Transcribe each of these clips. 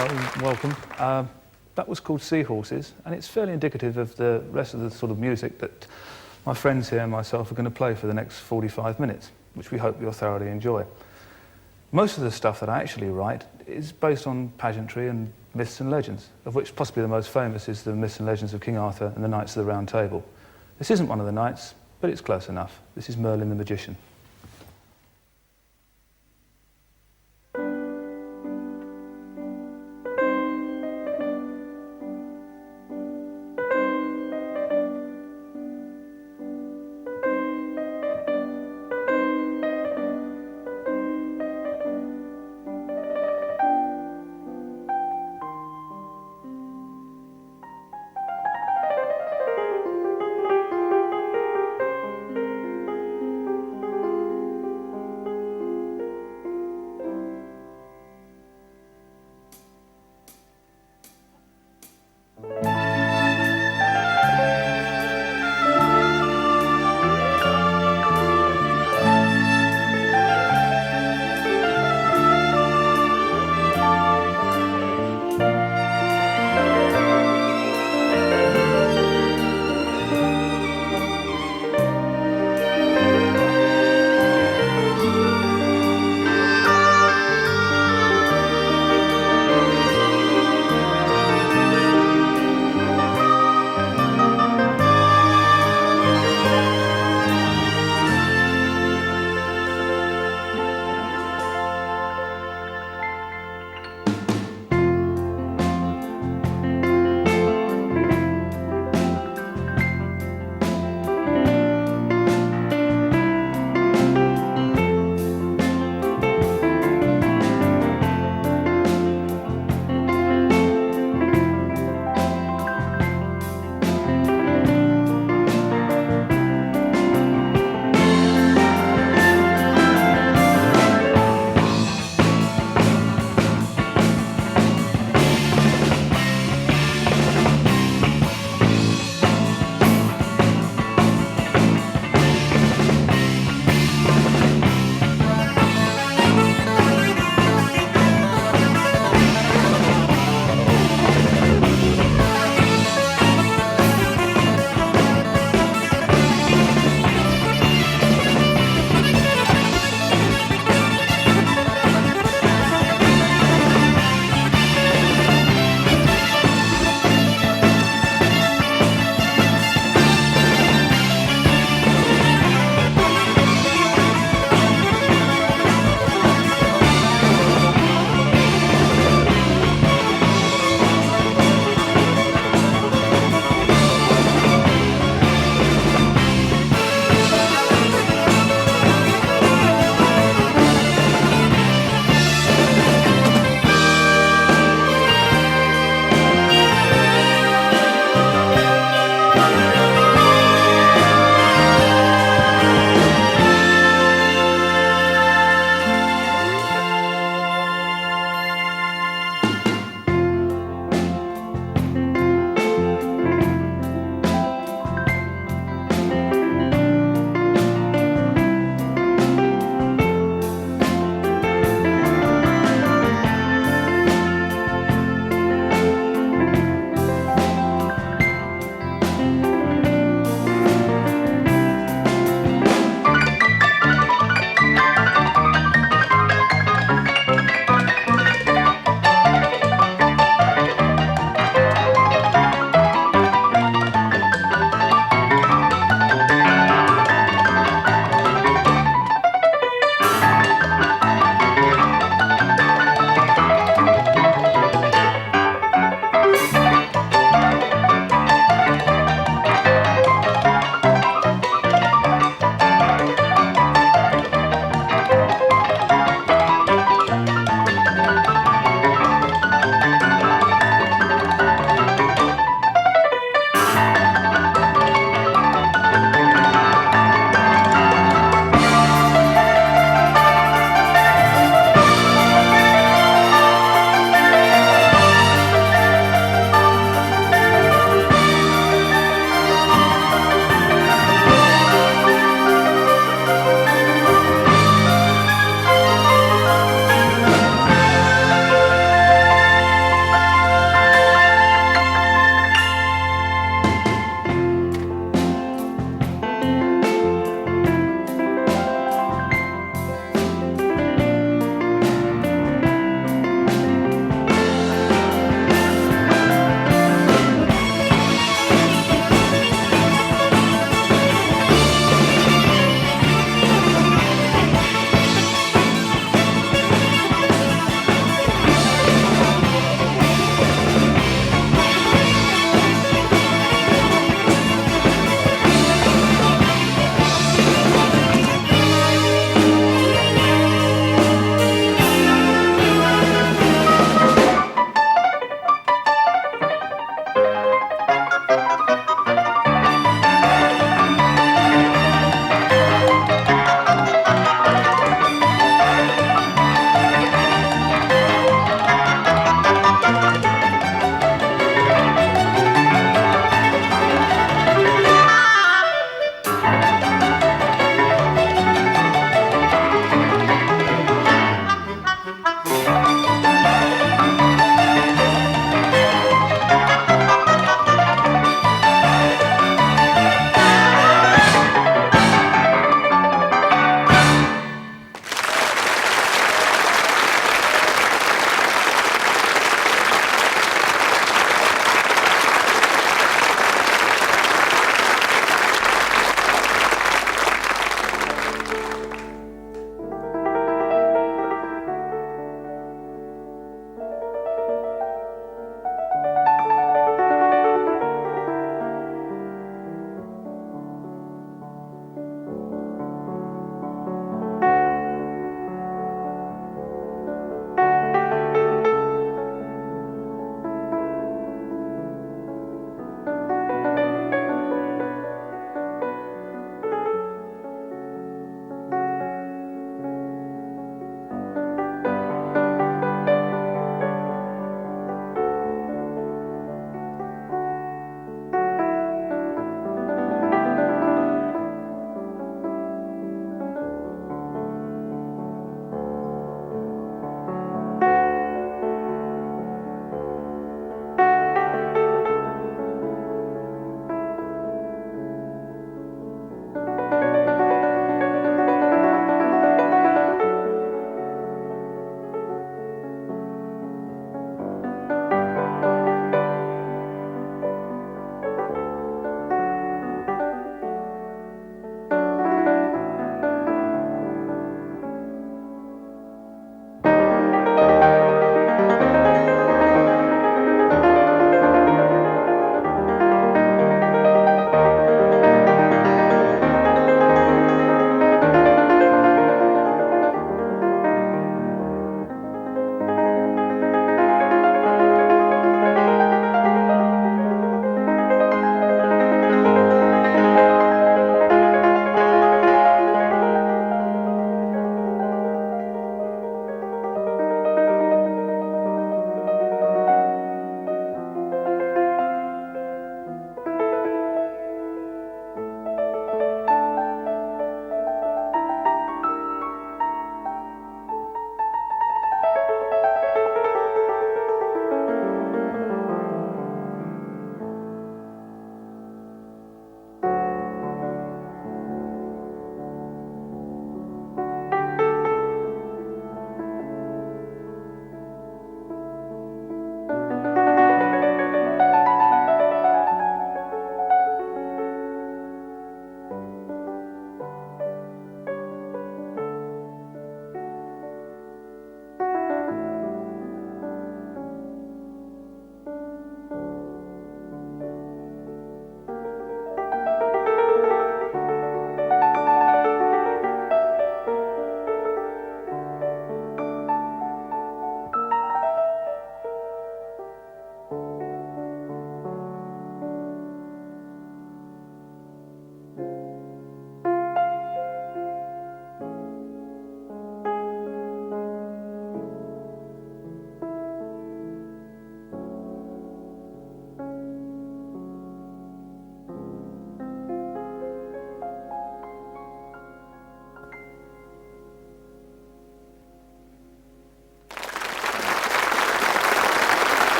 Welcome. That was called Seahorses, and it's fairly indicative of the rest of the sort of music that my friends here and myself are going to play for the next 45 minutes, which we hope you'll thoroughly enjoy. Most of the stuff that I actually write is based on pageantry and myths and legends, of which possibly the most famous is the myths and legends of King Arthur and the Knights of the Round Table. This isn't one of the knights, but it's close enough. This is Merlin the Magician.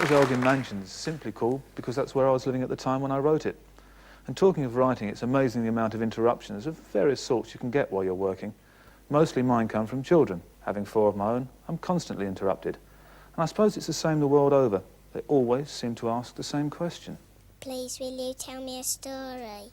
was Elgin Mansions simply called because that's where I was living at the time when I wrote it. And talking of writing, it's amazing the amount of interruptions of various sorts you can get while you're working. Mostly mine come from children. Having 4 of my own, I'm constantly interrupted. And I suppose it's the same the world over. They always seem to ask the same question. Please, will you tell me a story?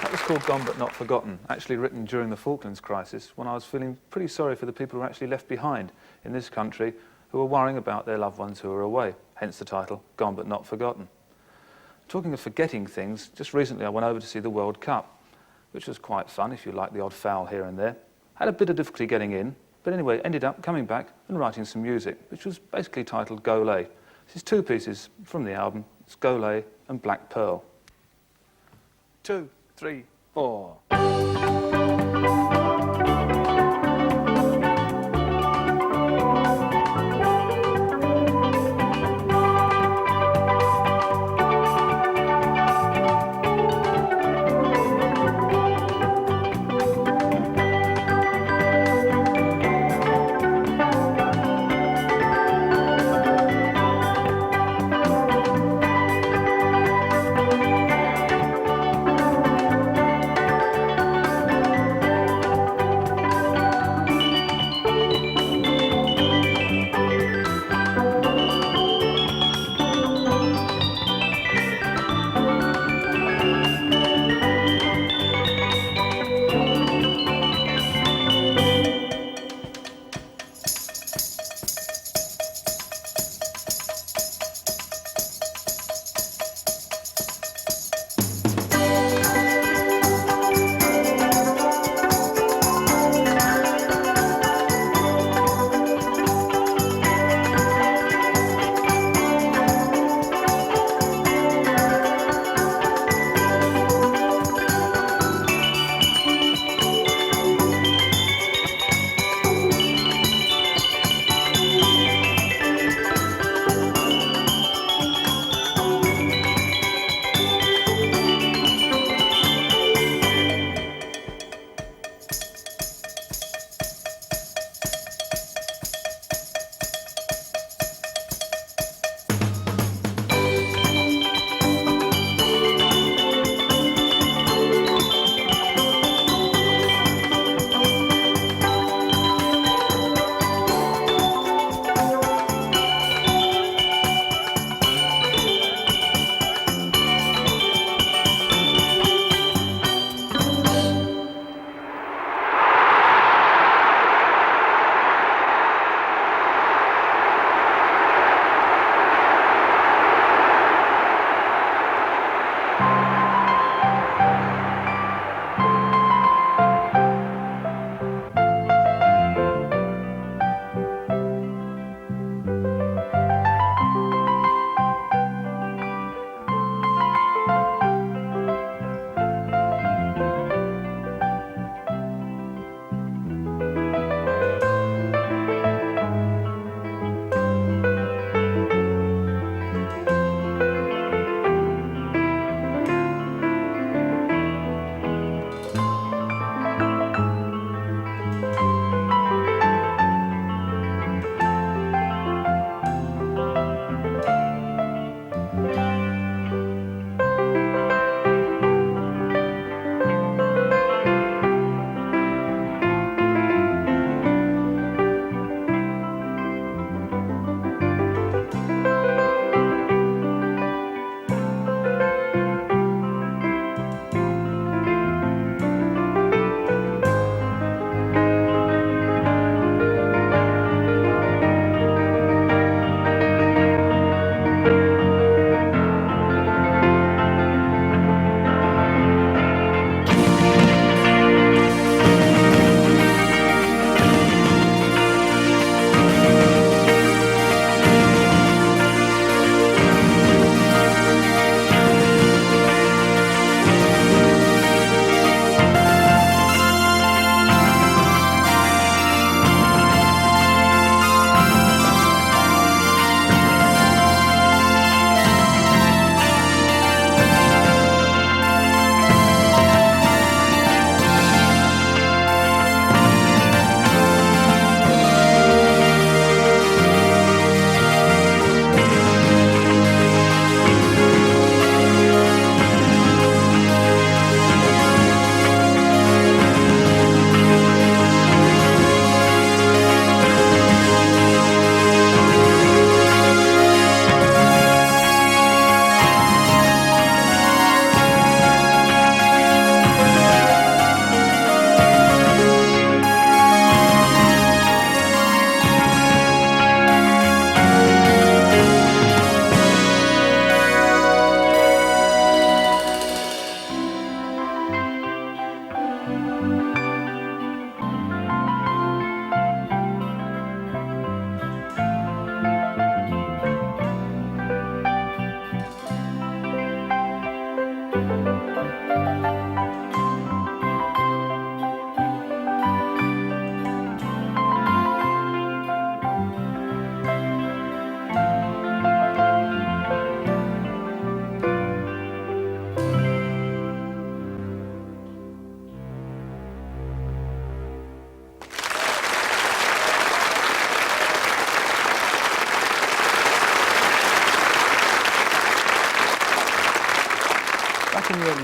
That was called Gone But Not Forgotten, actually written during the Falklands crisis when I was feeling pretty sorry for the people who were actually left behind in this country who were worrying about their loved ones who were away, hence the title, Gone But Not Forgotten. Talking of forgetting things, just recently I went over to see the World Cup, which was quite fun if you like the odd foul here and there. Had a bit of difficulty getting in, but anyway, ended up coming back and writing some music, which was basically titled Go Lay. This is two pieces from the album. It's Go Lay and Black Pearl. 2, 3, 4.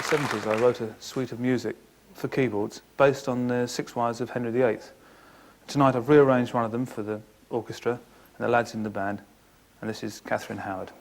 1970s, I wrote a suite of music for keyboards based on the Six Wives of Henry VIII. Tonight I've rearranged one of them for the orchestra and the lads in the band, and this is Catherine Howard.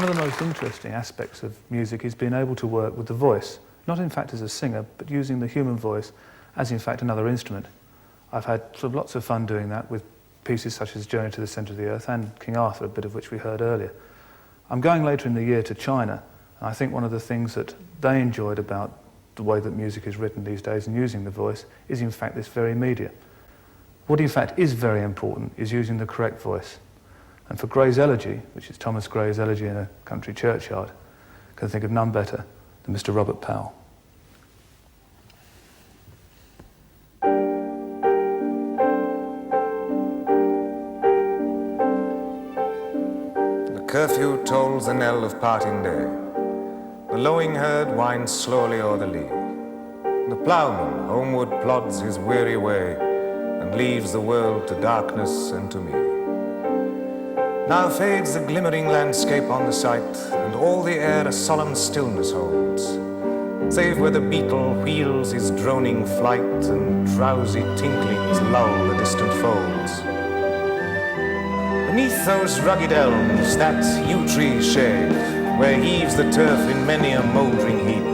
One of the most interesting aspects of music is being able to work with the voice, not in fact as a singer, but using the human voice as in fact another instrument. I've had sort of lots of fun doing that with pieces such as Journey to the Centre of the Earth and King Arthur, a bit of which we heard earlier. I'm going later in the year to China, and I think one of the things that they enjoyed about the way that music is written these days and using the voice is in fact this very media. What in fact is very important is using the correct voice. And for Gray's Elegy, which is Thomas Gray's Elegy in a country churchyard, I can think of none better than Mr. Robert Powell. The curfew tolls the knell of parting day. The lowing herd winds slowly o'er the lea. The ploughman homeward plods his weary way and leaves the world to darkness and to me. Now fades the glimmering landscape on the sight, and all the air a solemn stillness holds, save where the beetle wheels his droning flight and drowsy tinklings lull the distant folds. Beneath those rugged elms, that yew tree shade, where heaves the turf in many a mouldering heap,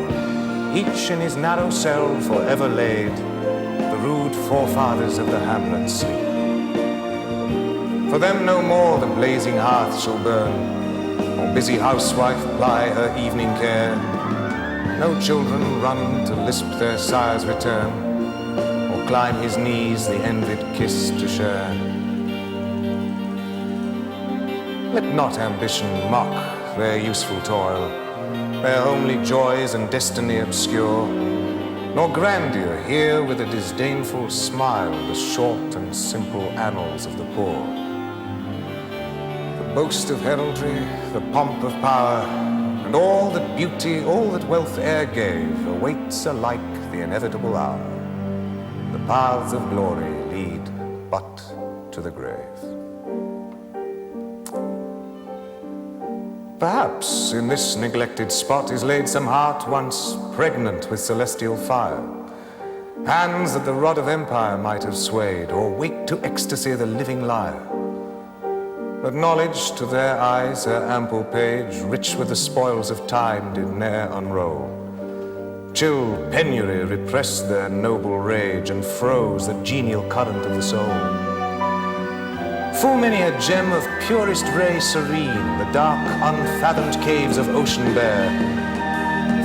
each in his narrow cell forever laid, the rude forefathers of the hamlet sleep. For them no more the blazing hearth shall burn, or busy housewife ply her evening care. No children run to lisp their sire's return, or climb his knees the envied kiss to share. Let not ambition mock their useful toil, their homely joys and destiny obscure, nor grandeur hear with a disdainful smile the short and simple annals of the poor. The boast of heraldry, the pomp of power, and all that beauty, all that wealth e'er gave, awaits alike the inevitable hour. The paths of glory lead but to the grave. Perhaps in this neglected spot is laid some heart once pregnant with celestial fire, hands that the rod of empire might have swayed, or wake to ecstasy the living lyre. But knowledge to their eyes her ample page, rich with the spoils of time, did ne'er unroll. Chill penury repressed their noble rage, and froze the genial current of the soul. Full many a gem of purest ray serene the dark, unfathomed caves of ocean bear.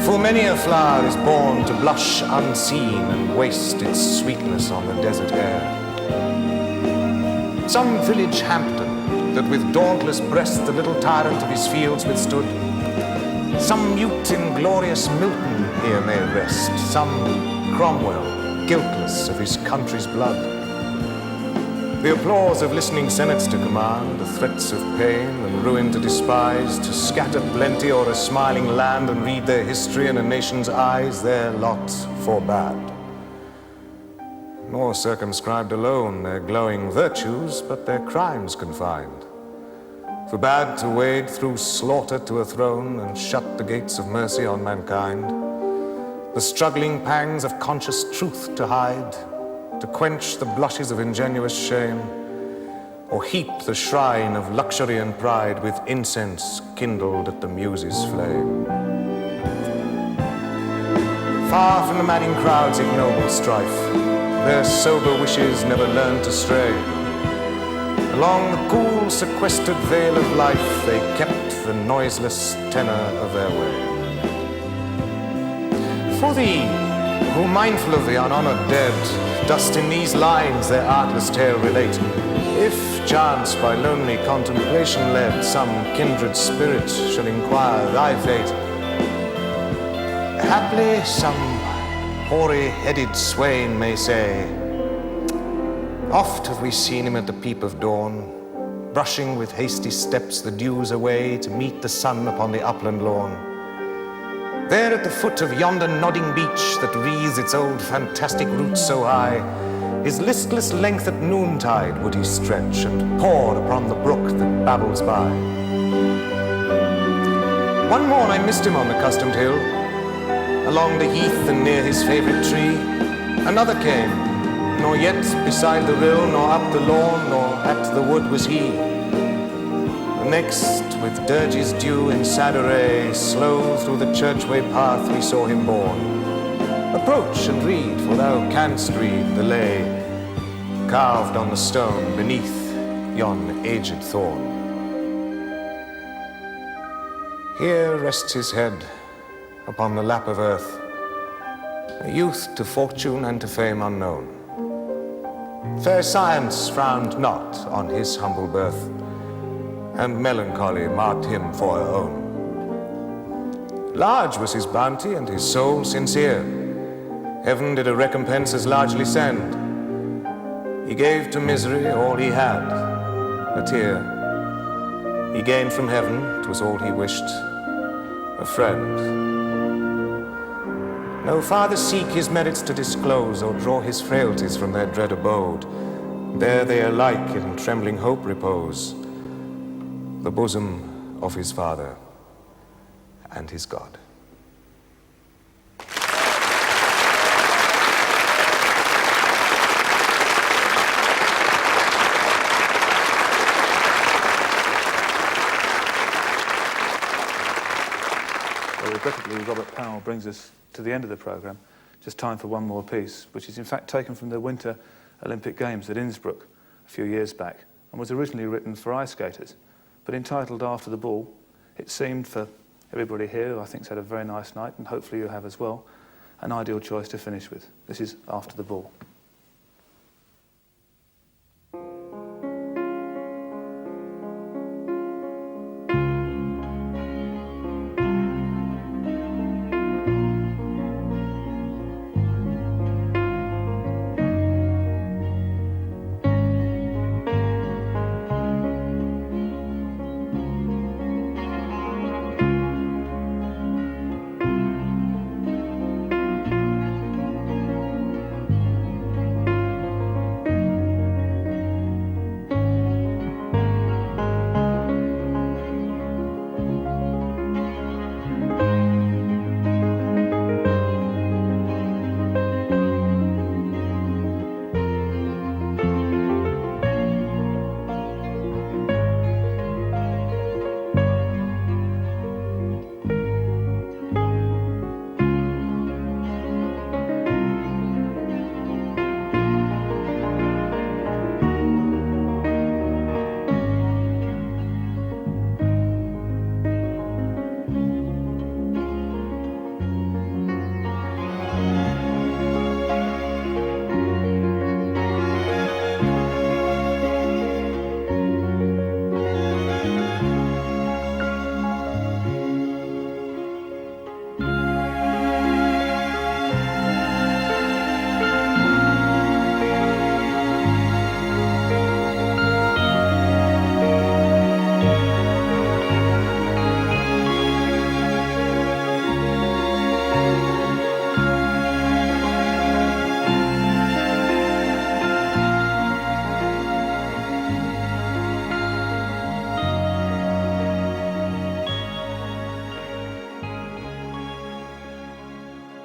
Full many a flower is born to blush unseen and waste its sweetness on the desert air. Some village Hampton, that with dauntless breast the little tyrant of his fields withstood, some mute inglorious Milton here may rest, some Cromwell, guiltless of his country's blood. The applause of listening senates to command, the threats of pain and ruin to despise, to scatter plenty o'er a smiling land and read their history in a nation's eyes, their lot forbade. Nor circumscribed alone their glowing virtues, but their crimes confined. Forbade to wade through slaughter to a throne and shut the gates of mercy on mankind. The struggling pangs of conscious truth to hide, to quench the blushes of ingenuous shame, or heap the shrine of luxury and pride with incense kindled at the muses' flame. Far from the madding crowd's ignoble strife, their sober wishes never learned to stray. Along the cool, sequestered vale of life, they kept the noiseless tenor of their way. For thee, who mindful of the unhonored dead, dost in these lines their artless tale relate, if chance by lonely contemplation led, some kindred spirit shall inquire thy fate, haply some hoary-headed swain may say, oft have we seen him at the peep of dawn, brushing with hasty steps the dews away to meet the sun upon the upland lawn. There at the foot of yonder nodding beech that wreathes its old fantastic roots so high, his listless length at noontide would he stretch and pore upon the brook that babbles by. One morn I missed him on the customed hill, along the heath and near his favourite tree. Another came, nor yet beside the rill, nor up the lawn, nor at the wood was he. The next, with dirges dew in sad array, slow through the churchway path we saw him borne. Approach and read, for thou canst read the lay carved on the stone beneath yon aged thorn. Here rests his head upon the lap of earth, a youth to fortune and to fame unknown. Fair science frowned not on his humble birth, and melancholy marked him for her own. Large was his bounty and his soul sincere. Heaven did a recompense as largely send. He gave to misery all he had, a tear. He gained from heaven, 'twas all he wished, a friend. No farther seek his merits to disclose, or draw his frailties from their dread abode. There they alike in trembling hope repose, the bosom of his Father and his God. Well, regrettably, Robert Powell brings us to the end of the programme. Just time for one more piece, which is in fact taken from the Winter Olympic Games at Innsbruck a few years back and was originally written for ice skaters, but entitled After the Ball. It seemed for everybody here, who I think's had a very nice night, and hopefully you have as well, an ideal choice to finish with. This is After the Ball.